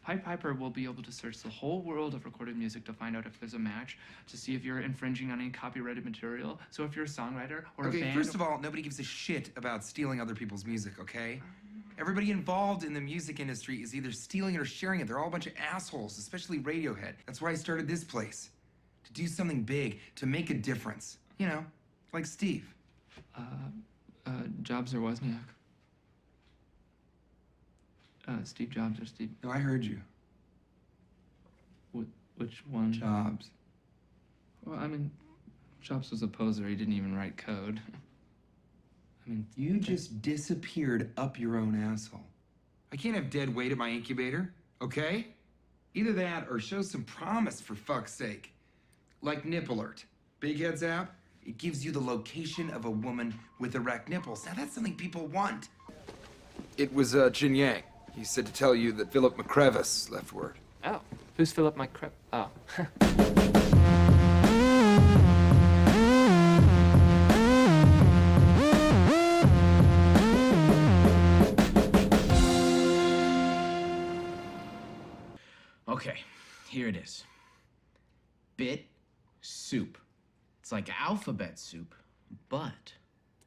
Pied Piper will be able to search the whole world of recorded music to find out if there's a match, to see if you're infringing on any copyrighted material. So if you're a songwriter or a band... Okay, first of all, nobody gives a shit about stealing other people's music, okay? Everybody involved in the music industry is either stealing it or sharing it. They're all a bunch of assholes, especially Radiohead. That's why I started this place. To do something big, to make a difference. You know, like Steve. Jobs or Wozniak? Steve Jobs or Steve... No, I heard you. Which one? Jobs. Well, I mean, Jobs was a poser. He didn't even write code. I mean... You just disappeared up your own asshole. I can't have dead weight at my incubator, okay? Either that or show some promise, for fuck's sake. Like Nip Alert. Big Heads app, it gives you the location of a woman with erect nipples. Now, that's something people want. It was, Jin Yang. He said to tell you that Philip McCrevis left word. Oh, who's Philip McCrevis? Oh. Okay, here it is. Bit soup. It's like alphabet soup, but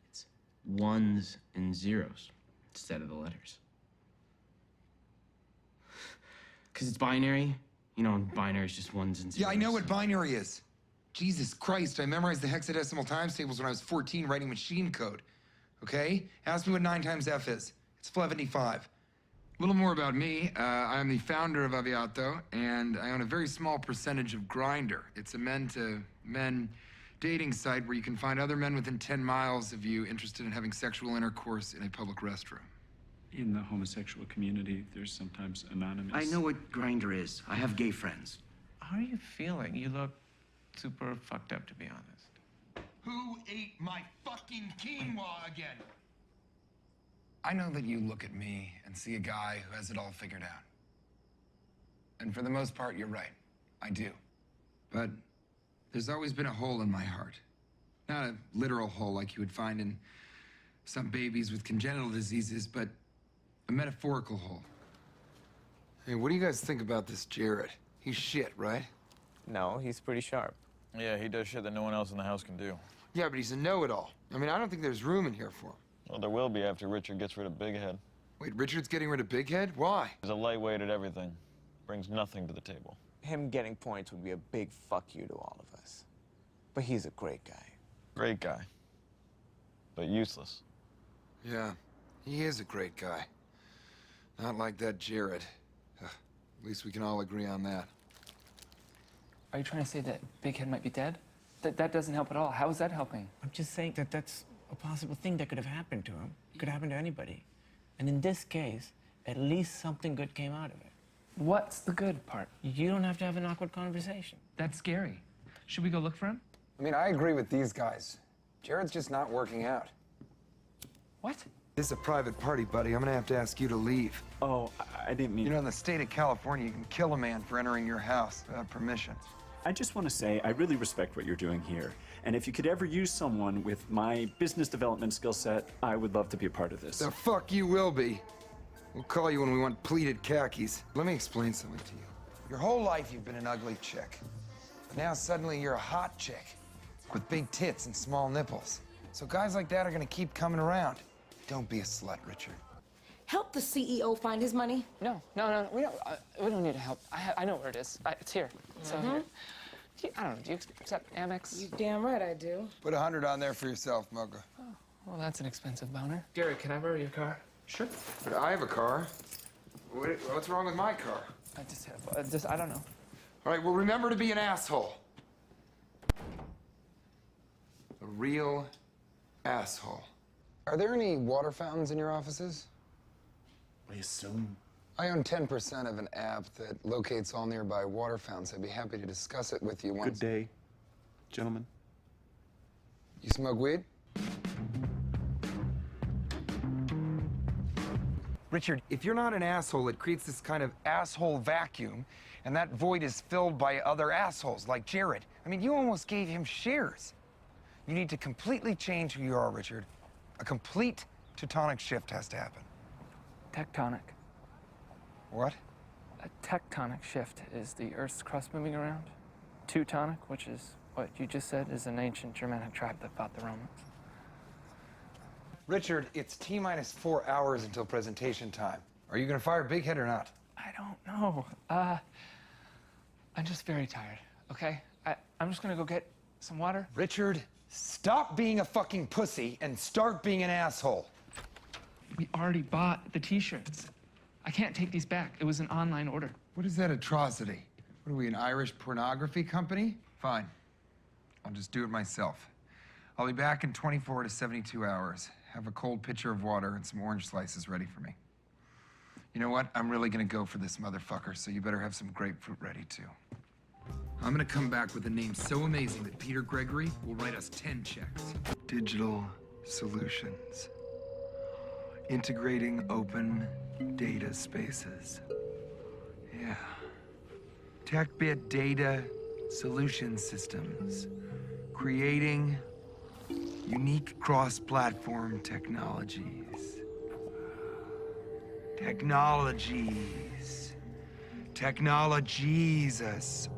it's ones and zeros instead of the letters. Because it's binary. You know, binary is just ones and zeros. Yeah, I know what binary is. Jesus Christ, I memorized the hexadecimal times tables when I was 14 writing machine code. Okay? Ask me what 9 times F is. It's 75. A little more about me. I'm the founder of Aviato, and I own a very small percentage of Grindr. It's a men-to-men dating site where you can find other men within 10 miles of you interested in having sexual intercourse in a public restroom. In the homosexual community, there's sometimes anonymous. I know what Grindr is. I have gay friends. How are you feeling? You look super fucked up, to be honest. Who ate my fucking quinoa again? I know that you look at me and see a guy who has it all figured out. And for the most part, you're right. I do. But there's always been a hole in my heart. Not a literal hole like you would find in some babies with congenital diseases, but a metaphorical hole. Hey, what do you guys think about this Jared? He's shit, right? No, he's pretty sharp. Yeah, he does shit that no one else in the house can do. Yeah, but he's a know-it-all. I mean, I don't think there's room in here for him. Well, there will be after Richard gets rid of Big Head. Wait, Richard's getting rid of Big Head? Why? He's a lightweight at everything. Brings nothing to the table. Him getting points would be a big fuck you to all of us. But he's a great guy. Great guy. But useless. Yeah, he is a great guy. Not like that Jared. At least we can all agree on that. Are you trying to say that Big Head might be dead? That doesn't help at all. How is that helping? I'm just saying that that's a possible thing that could have happened to him. It could happen to anybody. And in this case, at least something good came out of it. What's the good part? You don't have to have an awkward conversation. That's scary. Should we go look for him? I mean, I agree with these guys. Jared's just not working out. What? This is a private party, buddy. I'm gonna have to ask you to leave. Oh, I didn't mean... You know, in the state of California, you can kill a man for entering your house without permission. I just want to say I really respect what you're doing here. And if you could ever use someone with my business development skill set, I would love to be a part of this. The fuck you will be. We'll call you when we want pleated khakis. Let me explain something to you. Your whole life you've been an ugly chick. But now suddenly you're a hot chick with big tits and small nipples. So guys like that are gonna keep coming around. Don't be a slut, Richard. Help the CEO find his money. No, we don't need help. I know where it is. It's here. It's out here. I don't know, do you accept Amex? You damn right I do. Put 100 on there for yourself, Mocha. Oh, well, that's an expensive boner. Jared, can I borrow your car? Sure. But I have a car. What's wrong with my car? I don't know. All right, well, remember to be an asshole. A real asshole. Are there any water fountains in your offices? I assume. I own 10% of an app that locates all nearby water fountains. I'd be happy to discuss it with you once. Good day, gentlemen. You smoke weed? Richard, if you're not an asshole, it creates this kind of asshole vacuum, and that void is filled by other assholes, like Jared. I mean, you almost gave him shares. You need to completely change who you are, Richard. A complete tectonic shift has to happen. Tectonic. What? A tectonic shift is the Earth's crust moving around. Teutonic, which is what you just said, is an ancient Germanic tribe that fought the Romans. Richard, it's T-minus 4 hours until presentation time. Are you gonna fire Big Head or not? I don't know. I'm just very tired, okay? I'm just gonna go get some water. Richard, stop being a fucking pussy and start being an asshole. We already bought the t-shirts. I can't take these back. It was an online order. What is that atrocity? What are we, an Irish pornography company? Fine. I'll just do it myself. I'll be back in 24 to 72 hours. Have a cold pitcher of water and some orange slices ready for me. You know what? I'm really gonna go for this motherfucker, so you better have some grapefruit ready too. I'm gonna come back with a name so amazing that Peter Gregory will write us 10 checks. Digital Solutions. Integrating open data spaces. Yeah. TechBit Data Solution Systems. Creating unique cross-platform technologies. Technologies.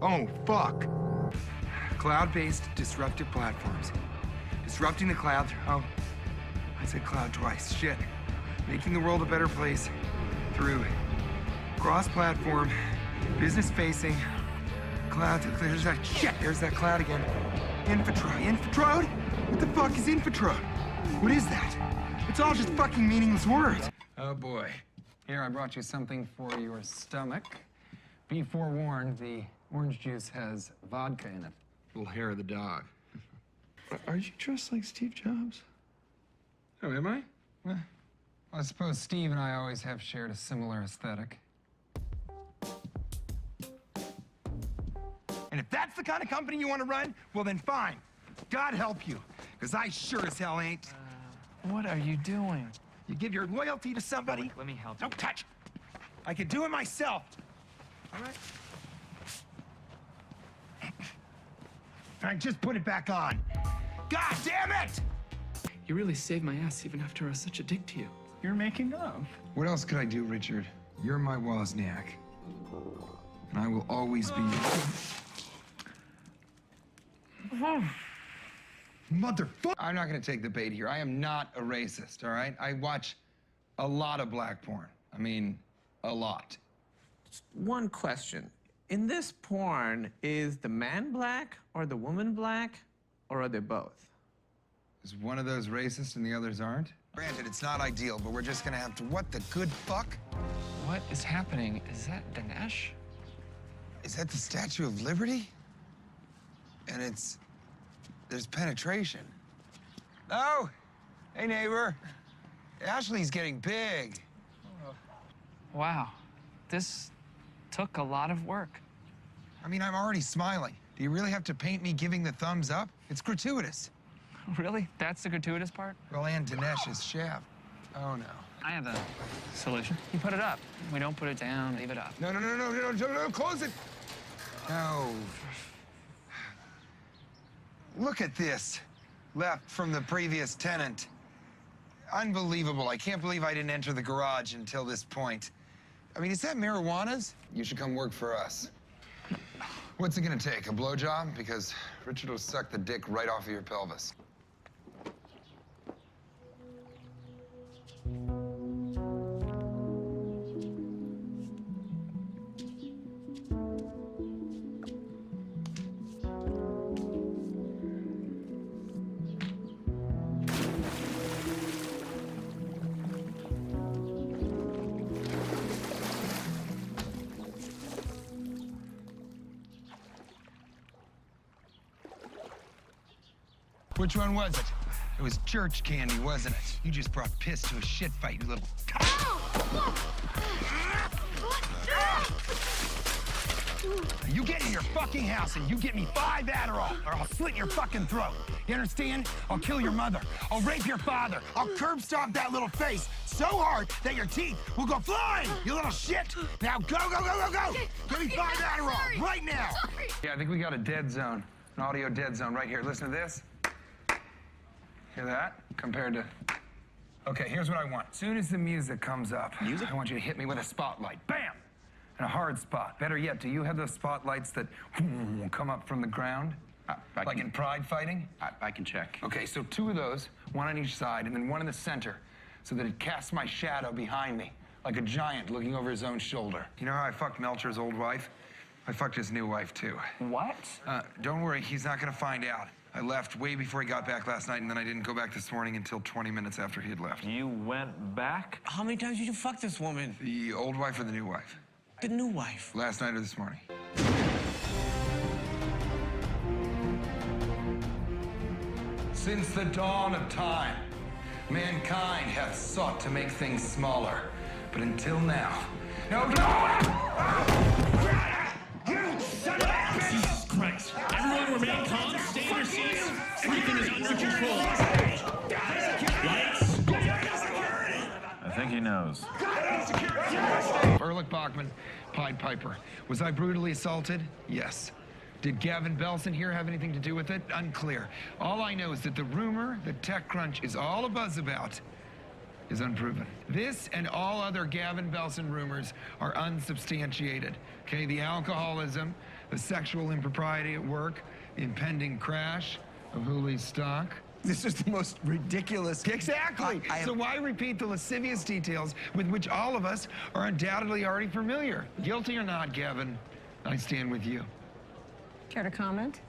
Oh, fuck. Cloud-based disruptive platforms. Disrupting the cloud. Oh, I said cloud twice. Shit. Making the world a better place through cross-platform, business-facing cloud. There's that shit. There's that cloud again. Infotrode? What the fuck is Infotrode? What is that? It's all just fucking meaningless words. Oh boy. Here, I brought you something for your stomach. Be forewarned, the orange juice has vodka in it. Little hair of the dog. Are you dressed like Steve Jobs? Oh, am I? Well, I suppose Steve and I always have shared a similar aesthetic. And if that's the kind of company you want to run, well then fine. God help you, because I sure as hell ain't. What are you doing? You give your loyalty to somebody. Let me help you. Don't touch. I can do it myself. All right. All right, just put it back on. God damn it! You really saved my ass even after I was such a dick to you. You're making love. What else could I do, Richard? You're my Wozniak. And I will always be Motherfucker! I'm not gonna take the bait here. I am not a racist, all right? I watch a lot of black porn. I mean, a lot. One question. In this porn, is the man black or the woman black, or are they both? Is one of those racist and the others aren't? Granted, it's not ideal, but we're just gonna have to. What the good fuck? What is happening? Is that Dinesh? Is that the Statue of Liberty? And there's penetration. Oh, hey neighbor. Ashley's getting big. Wow. This took a lot of work. I mean, I'm already smiling. Do you really have to paint me giving the thumbs up? It's gratuitous. Really? That's the gratuitous part? Well, and Dinesh's shaft. Oh, no. I have a solution. You put it up. We don't put it down, leave it up. No, close it. No. Look at this. Left from the previous tenant. Unbelievable. I can't believe I didn't enter the garage until this point. I mean, is that marijuana's? You should come work for us. What's it gonna take, a blowjob? Because Richard will suck the dick right off of your pelvis. Which one was it? It was church candy, wasn't it? You just brought piss to a shit fight, you little... You get in your fucking house and you get me 5 Adderall, or I'll slit your fucking throat. You understand? I'll kill your mother. I'll rape your father. I'll curb stomp that little face so hard that your teeth will go flying, you little shit. Now go. Give me 5 Adderall right now. Yeah, I think we got a dead zone, an audio dead zone right here. Listen to this. Hear that? Compared to... Okay, here's what I want. As soon as the music comes up, I want you to hit me with a spotlight. Bam! And a hard spot. Better yet, do you have those spotlights that come up from the ground? Like in pride fighting? I can check. Okay, so 2 of those, one on each side, and then one in the center, so that it casts my shadow behind me, like a giant looking over his own shoulder. You know how I fucked Melcher's old wife? I fucked his new wife, too. What? Don't worry, he's not gonna find out. I left way before he got back last night, and then I didn't go back this morning until 20 minutes after he had left. You went back? How many times did you fuck this woman? The old wife or the new wife? The new wife. Last night or this morning? Since the dawn of time, mankind hath sought to make things smaller. But until now... No! You son of a bitch! Jesus Christ. Everyone remain calm, stay in your seats. Everything is under control. Lights. I think he knows. Erlich Bachman, Pied Piper. Was I brutally assaulted? Yes. Did Gavin Belson here have anything to do with it? Unclear. All I know is that the rumor that TechCrunch is all abuzz about is unproven. This and all other Gavin Belson rumors are unsubstantiated. Okay, the alcoholism, the sexual impropriety at work, the impending crash of Hooley's stock. This is the most ridiculous. Exactly. So why repeat the lascivious details with which all of us are undoubtedly already familiar? Guilty or not, Gavin, I stand with you. Care to comment?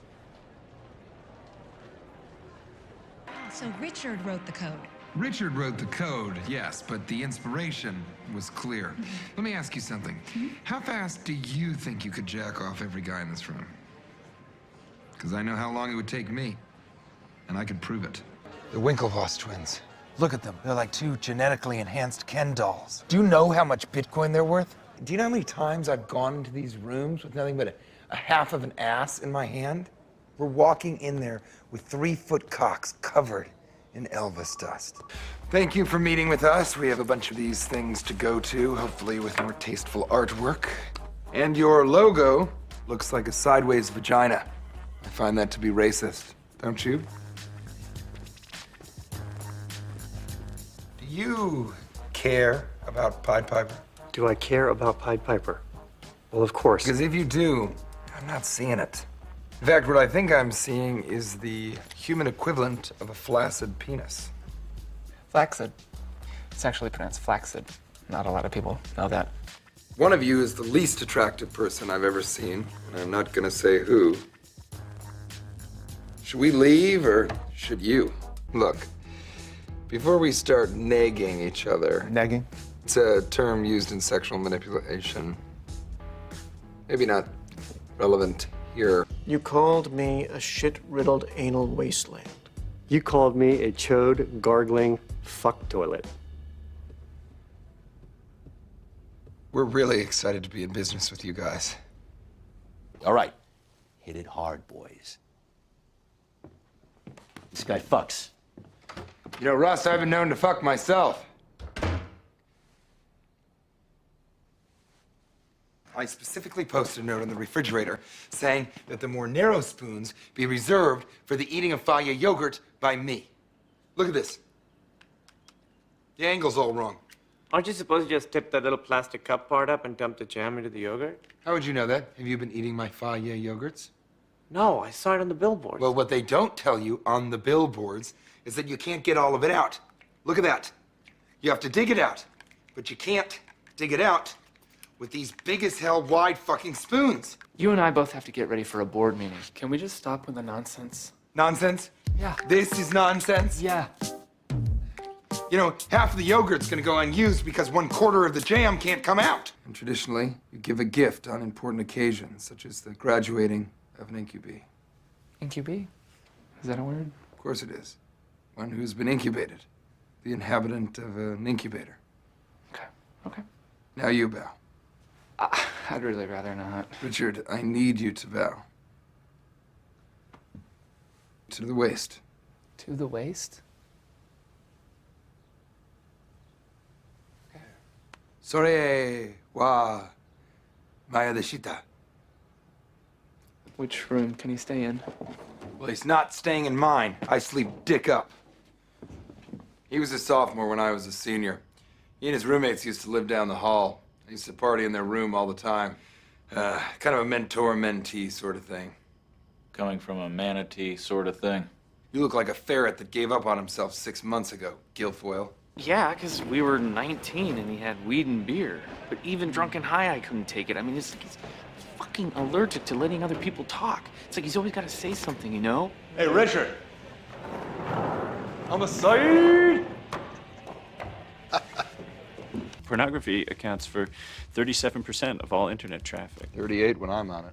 So Richard wrote the code. Richard wrote the code, yes, but the inspiration was clear. Let me ask you something. How fast do you think you could jack off every guy in this room? Because I know how long it would take me, and I can prove it. The Winklevoss twins. Look at them. They're like 2 genetically enhanced Ken dolls. Do you know how much Bitcoin they're worth? Do you know how many times I've gone into these rooms with nothing but a half of an ass in my hand? We're walking in there with 3-foot cocks covered in Elvis dust. Thank you for meeting with us. We have a bunch of these things to go to, hopefully with more tasteful artwork. And your logo looks like a sideways vagina. I find that to be racist, don't you? Do you care about Pied Piper? Do I care about Pied Piper? Well, of course. Because if you do, I'm not seeing it. In fact, what I think I'm seeing is the human equivalent of a flaccid penis. Flaccid. It's actually pronounced flaccid. Not a lot of people know that. One of you is the least attractive person I've ever seen, and I'm not gonna say who. Should we leave, or should you? Look, before we start nagging each other... Nagging? It's a term used in sexual manipulation. Maybe not relevant here. You called me a shit-riddled anal wasteland. You called me a chode, gargling fuck toilet. We're really excited to be in business with you guys. All right. Hit it hard, boys. This guy fucks. You know, Russ, I've been known to fuck myself. I specifically posted a note on the refrigerator saying that the more narrow spoons be reserved for the eating of Faya yogurt by me. Look at this. The angle's all wrong. Aren't you supposed to just tip that little plastic cup part up and dump the jam into the yogurt? How would you know that? Have you been eating my Faya yogurts? No, I saw it on the billboard. Well, what they don't tell you on the billboards is that you can't get all of it out. Look at that. You have to dig it out, but you can't dig it out with these big as hell wide fucking spoons. You and I both have to get ready for a board meeting. Can we just stop with the nonsense? Nonsense? Yeah. This is nonsense? Yeah. You know, half of the yogurt's gonna go unused because 1/4 of the jam can't come out. And traditionally, you give a gift on important occasions, such as the graduating of an incubee. Incubee? Is that a word? Of course it is. One who's been incubated. The inhabitant of an incubator. Okay, okay. Now you bow. I'd really rather not. Richard, I need you to bow. To the waist. To the waist? Sore wa Mayadeshita. Which room can he stay in? Well, he's not staying in mine. I sleep dick up. He was a sophomore when I was a senior. He and his roommates used to live down the hall. I used to party in their room all the time. Kind of a mentor-mentee sort of thing. Coming from a manatee sort of thing. You look like a ferret that gave up on himself 6 months ago, Guilfoyle. Yeah, because we were 19 and he had weed and beer. But even drunk and high, I couldn't take it. I mean, it's like he's fucking allergic to letting other people talk. It's like he's always got to say something, you know? Hey, Richard! On the side! Pornography accounts for 37% of all internet traffic. 38 when I'm on it.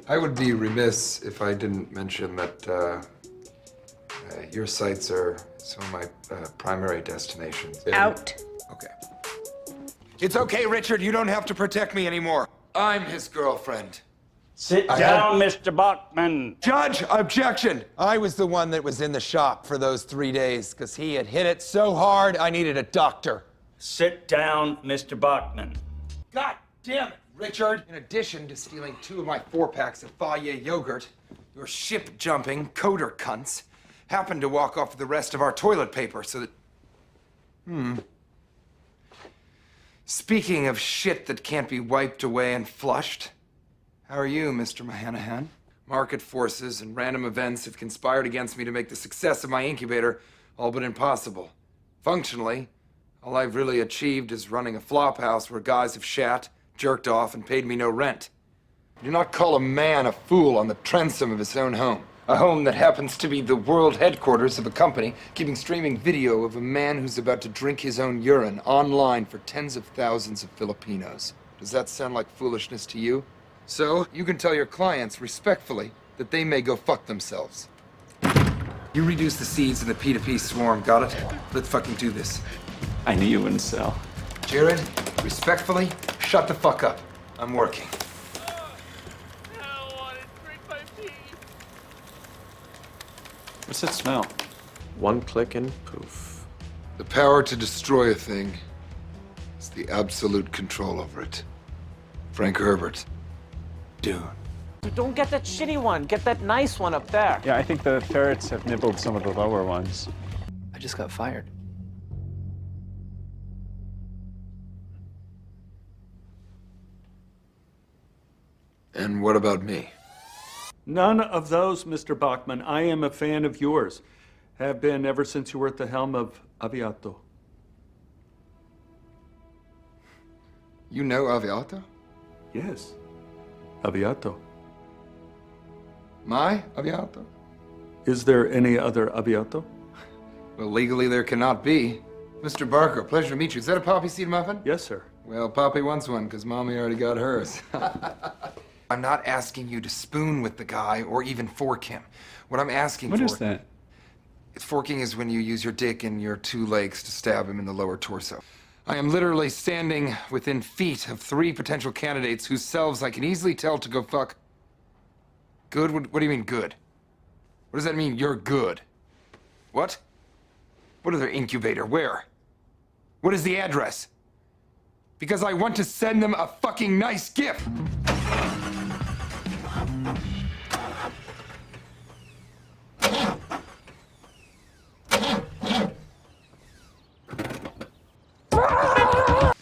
I would be remiss if I didn't mention that your sites are some of my primary destinations. Out. Okay. It's okay, Richard. You don't have to protect me anymore. I'm his girlfriend. Sit down, Mr. Bachman. Judge, objection. I was the one that was in the shop for those 3 days because he had hit it so hard I needed a doctor. Sit down, Mr. Bachman. God damn it, Richard. In addition to stealing 2 of my 4-packs of Fayet yogurt, your ship-jumping coder cunts happened to walk off with the rest of our toilet paper so that... Speaking of shit that can't be wiped away and flushed, how are you, Mr. Mahanahan? Market forces and random events have conspired against me to make the success of my incubator all but impossible. Functionally, all I've really achieved is running a flophouse where guys have shat, jerked off, and paid me no rent. Do not call a man a fool on the transom of his own home. A home that happens to be the world headquarters of a company keeping streaming video of a man who's about to drink his own urine online for tens of thousands of Filipinos. Does that sound like foolishness to you? So, you can tell your clients respectfully that they may go fuck themselves. You reduce the seeds in the P2P swarm, got it? Let's fucking do this. I knew you wouldn't sell. Jared, respectfully, shut the fuck up. I'm working. What's that smell? One click and poof. The power to destroy a thing is the absolute control over it. Frank Herbert. Dude. Don't get that shitty one. Get that nice one up there. Yeah, I think the ferrets have nibbled some of the lower ones. I just got fired. And what about me? None of those, Mr. Bachman. I am a fan of yours. Have been ever since you were at the helm of Aviato. You know Aviato? Yes. Aviato. My Aviato? Is there any other Aviato? Well, legally there cannot be. Mr. Barker, pleasure to meet you. Is that a poppy seed muffin? Yes, sir. Well, Poppy wants one because Mommy already got hers. I'm not asking you to spoon with the guy or even fork him. What I'm asking What for... is that? Forking is when you use your dick and your 2 legs to stab him in the lower torso. I am literally standing within feet of 3 potential candidates whose selves I can easily tell to go fuck. Good? What do you mean good? What does that mean, you're good? What? What other incubator? Where? What is the address? Because I want to send them a fucking nice gift.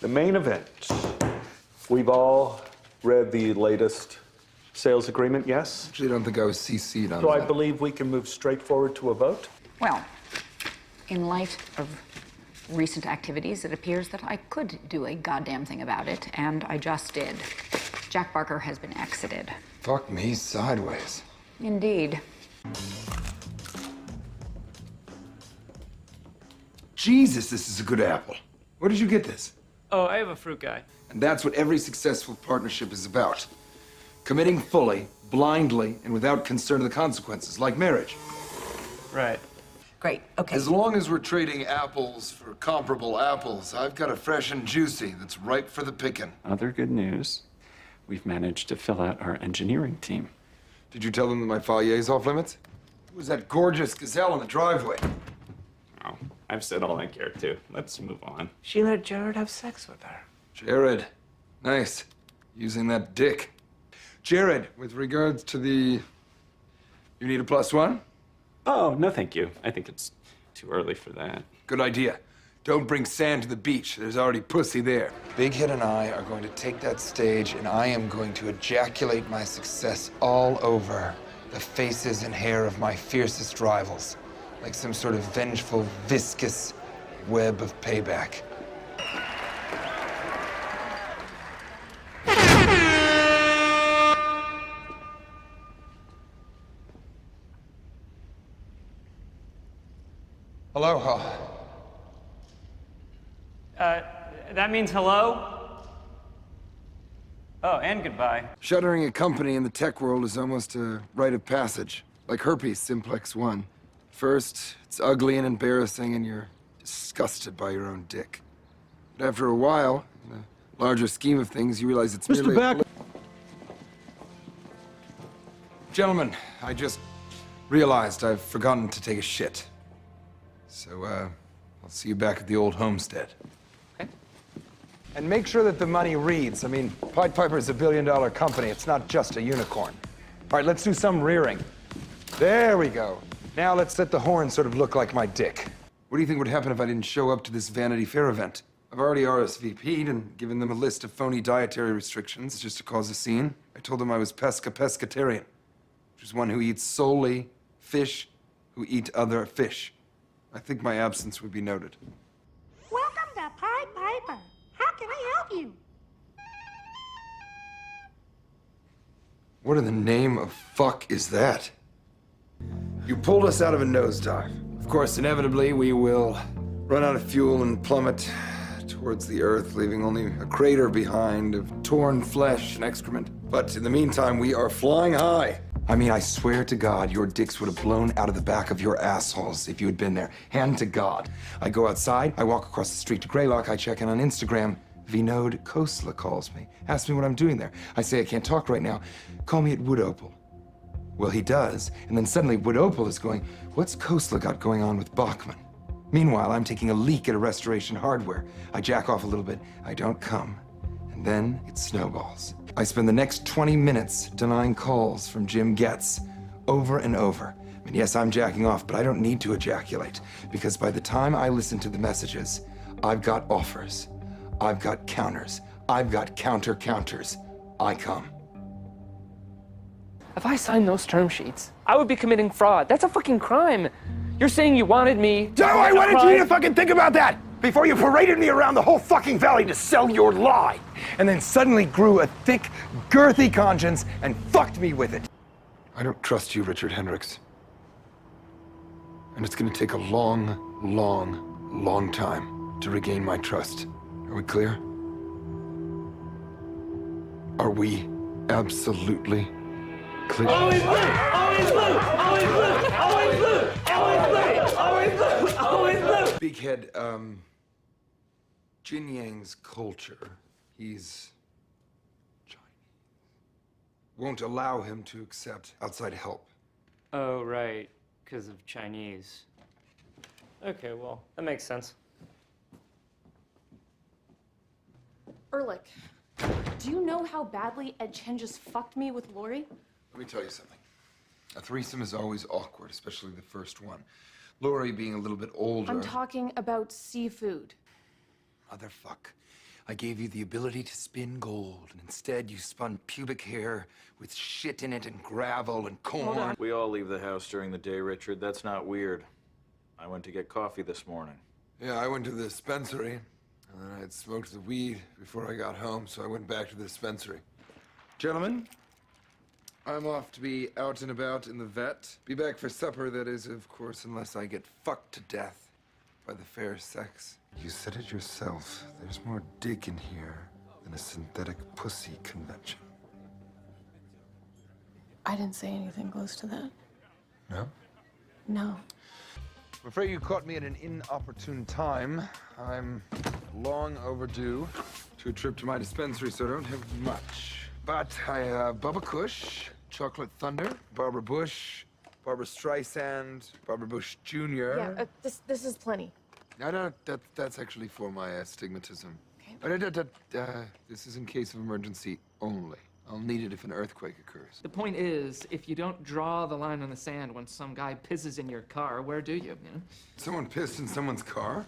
The main event. We've all read the latest sales agreement, yes? Actually, I don't think I was CC'd on So I that. believe we can move straight forward to a vote? Well, in light of recent activities, it appears that I could do a goddamn thing about it, and I just did. Jack Barker has been exited. Fuck me sideways. Indeed. Jesus, this is a good apple. Where did you get this? Oh, I have a fruit guy. And that's what every successful partnership is about. Committing fully, blindly, and without concern of the consequences, like marriage. Right. Great, okay. As long as we're trading apples for comparable apples, I've got a fresh and juicy that's ripe for the picking. Other good news. We've managed to fill out our engineering team. Did you tell them that my Fayet's off limits? Who was that gorgeous gazelle in the driveway? Oh, I've said all I care to. Let's move on. She let Jared have sex with her. Jared. Nice. Using that dick. Jared, with regards to the... You need a +1? Oh, no thank you. I think it's too early for that. Good idea. Don't bring sand to the beach. There's already pussy there. Big Head and I are going to take that stage, and I am going to ejaculate my success all over the faces and hair of my fiercest rivals, like some sort of vengeful, viscous web of payback. Aloha. That means hello? Oh, and goodbye. Shuttering a company in the tech world is almost a rite of passage, like herpes simplex 1. First, it's ugly and embarrassing, and you're disgusted by your own dick. But after a while, in the larger scheme of things, you realize it's merely... Gentlemen, I just realized I've forgotten to take a shit. So, I'll see you back at the old homestead. Okay. And make sure that the money reads. I mean, Pied Piper's a billion-dollar company. It's not just a unicorn. All right, let's do some rearing. There we go. Now let's let the horn sort of look like my dick. What do you think would happen if I didn't show up to this Vanity Fair event? I've already RSVP'd and given them a list of phony dietary restrictions just to cause a scene. I told them I was pescatarian, which is one who eats solely fish who eat other fish. I think my absence would be noted. Welcome to Pied Piper. How can I help you? What in the name of fuck is that? You pulled us out of a nosedive. Of course, inevitably, we will run out of fuel and plummet towards the Earth, leaving only a crater behind of torn flesh and excrement. But in the meantime, we are flying high. I mean, I swear to God, your dicks would have blown out of the back of your assholes if you had been there. Hand to God. I go outside, I walk across the street to Greylock, I check in on Instagram. Vinod Khosla calls me, asks me what I'm doing there. I say I can't talk right now. Call me at Wood Opal. Well, he does, and then suddenly Wood Opal is going, what's Khosla got going on with Bachman? Meanwhile, I'm taking a leak at a Restoration Hardware. I jack off a little bit, I don't come, and then it snowballs. I spend the next 20 minutes denying calls from Jim Getz over and over. I mean, yes, I'm jacking off, but I don't need to ejaculate, because by the time I listen to the messages, I've got offers. I've got counters. I've got counters. I come. If I signed those term sheets, I would be committing fraud. That's a fucking crime. You're saying you wanted me to... I wanted you to fucking think about that before you paraded me around the whole fucking valley to sell your lie. And then suddenly grew a thick, girthy conscience and fucked me with it. I don't trust you, Richard Hendricks. And it's gonna take a long time to regain my trust. Are we clear? Are we absolutely clear? Always blue! Always blue! Always blue! Always blue! Always blue! Always blue! Always blue! Big Head, Jin Yang's culture, he's Chinese, won't allow him to accept outside help. Oh, right. Because of Chinese. Okay, well, that makes sense. Erlich, do you know how badly Ed Chen just fucked me with Lori? Let me tell you something. A threesome is always awkward, especially the first one. Lori being a little bit older... I'm talking about seafood. Motherfuck. I gave you the ability to spin gold, and instead you spun pubic hair with shit in it and gravel and corn. We all leave the house during the day, Richard. That's not weird. I went to get coffee this morning. Yeah, I went to the dispensary, and then I had smoked the weed before I got home, so I went back to the dispensary. Gentlemen, I'm off to be out and about in the vet. Be back for supper, that is, of course, unless I get fucked to death by the fair sex. You said it yourself. There's more dick in here than a synthetic pussy convention. I didn't say anything close to that. No? No. I'm afraid you caught me at an inopportune time. I'm long overdue to a trip to my dispensary, so I don't have much. But I have Bubba Kush, Chocolate Thunder, Barbara Bush, Barbara Streisand, Barbara Bush Jr. Yeah, this is plenty. No, that's actually for my astigmatism. Okay. This is in case of emergency only. I'll need it if an earthquake occurs. The point is, if you don't draw the line on the sand when some guy pisses in your car, where do you, you know? Someone pissed in someone's car?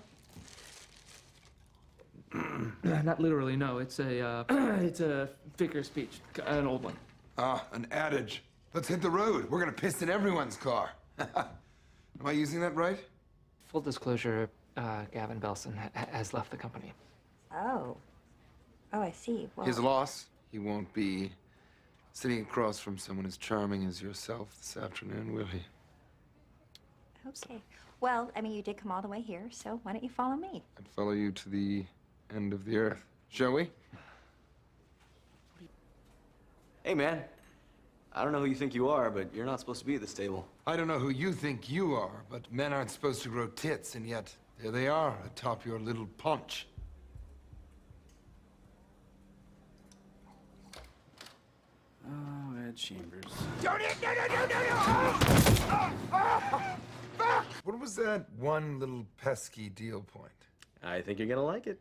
Not literally, no. It's a it's a figure of speech, an old one. Ah, an adage. Let's hit the road. We're gonna piss in everyone's car. Am I using that right? Full disclosure, Gavin Belson has left the company. Oh. Oh, I see. Well, His loss. He won't be sitting across from someone as charming as yourself this afternoon, will he? okay. Well, I mean, you did come all the way here, so why don't you follow me? I'd follow you to the end of the earth. Shall we? Hey, man. I don't know who you think you are, but you're not supposed to be at this table. I don't know who you think you are, but men aren't supposed to grow tits, and yet there they are atop your little paunch. Oh, Ed Chambers. No! Fuck! What was that one little pesky deal point? I think you're gonna like it.